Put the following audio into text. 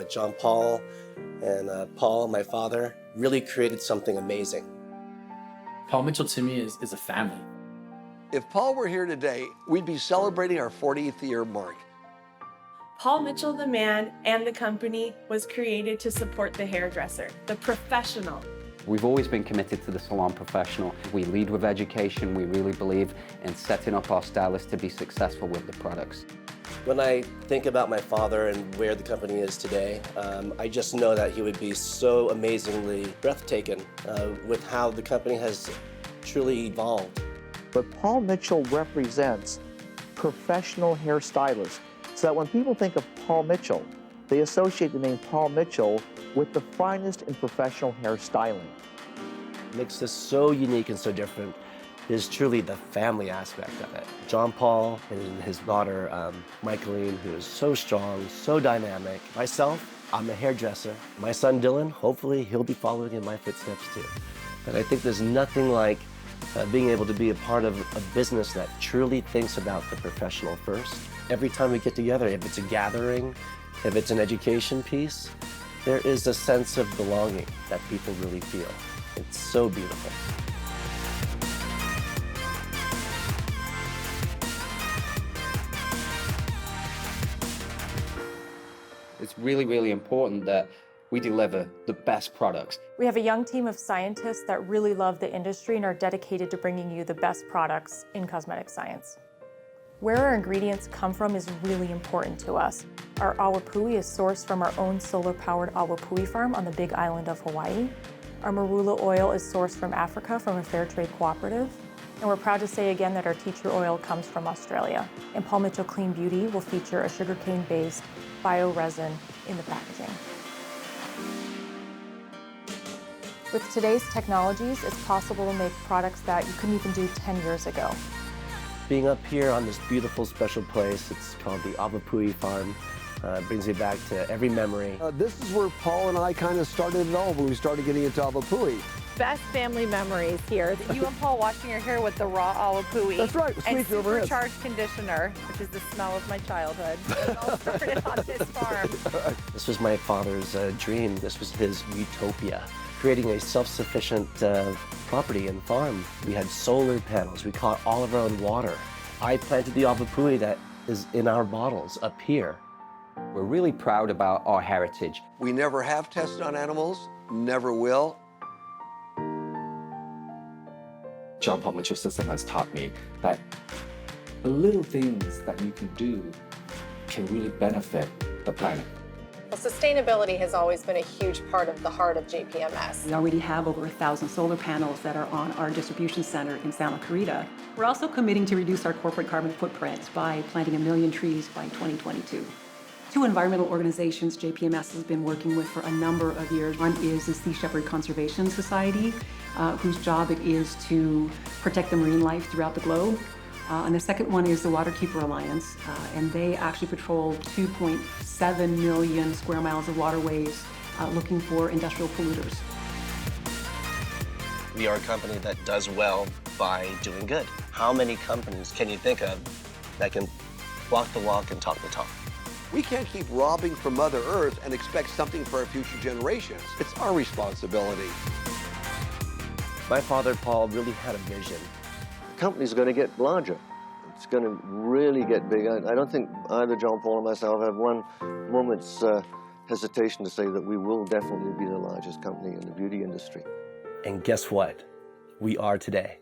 John Paul and Paul, my father, really created something amazing. Paul Mitchell to me is a family. If Paul were here today, we'd be celebrating our 40th year mark. Paul Mitchell, the man, and the company was created to support the hairdresser, the professional. We've always been committed to the salon professional. We lead with education. We really believe in setting up our stylists to be successful with the products. When I think about my father and where the company is today, I just know that he would be so amazingly breathtaking with how the company has truly evolved. But Paul Mitchell represents professional hairstylists, so that when people think of Paul Mitchell, they associate the name Paul Mitchell with the finest in professional hairstyling. What makes this so unique and so different is truly the family aspect of it. John Paul and his daughter, Michaeline, who is so strong, so dynamic. Myself, I'm a hairdresser. My son, Dylan, hopefully he'll be following in my footsteps too. But I think there's nothing like being able to be a part of a business that truly thinks about the professional first. Every time we get together, if it's a gathering, if it's an education piece, there is a sense of belonging that people really feel. It's so beautiful. It's really, really important that we deliver the best products. We have a young team of scientists that really love the industry and are dedicated to bringing you the best products in cosmetic science. Where our ingredients come from is really important to us. Our awapui is sourced from our own solar-powered awapui farm on the Big Island of Hawaii. Our marula oil is sourced from Africa from a fair trade cooperative. And we're proud to say again that our tea tree oil comes from Australia. And Paul Mitchell Clean Beauty will feature a sugarcane-based bio-resin in the packaging. With today's technologies, it's possible to make products that you couldn't even do 10 years ago. Being up here on this beautiful, special place, it's called the Awapui Farm. Brings me back to every memory. This is where Paul and I kind of started it all when we started getting into awapui. Best family memories here. You and Paul washing your hair with the raw awapui. That's right, and sweet overhead. supercharged conditioner, which is the smell of my childhood. It all started on this farm. This was my father's dream. This was his utopia. Creating a self-sufficient property and farm. We had solar panels. We caught all of our own water. I planted the awapui that is in our bottles up here. We're really proud about our heritage. We never have tested on animals, never will. John Paul Mitchell system has taught me that the little things that you can do can really benefit the planet. Well, sustainability has always been a huge part of the heart of JPMS. We already have over 1,000 solar panels that are on our distribution center in Santa Clarita. We're also committing to reduce our corporate carbon footprint by planting 1 million trees by 2022. Two environmental organizations JPMS has been working with for a number of years. One is the Sea Shepherd Conservation Society, whose job it is to protect the marine life throughout the globe. And the second one is the Waterkeeper Alliance, and they actually patrol 2.7 million square miles of waterways looking for industrial polluters. We are a company that does well by doing good. How many companies can you think of that can walk the walk and talk the talk? We can't keep robbing from Mother Earth and expect something for our future generations. It's our responsibility. My father, Paul, really had a vision. The company's going to get larger. It's going to really get big. I don't think either John Paul or myself have one moment's hesitation to say that we will definitely be the largest company in the beauty industry. And guess what? We are today.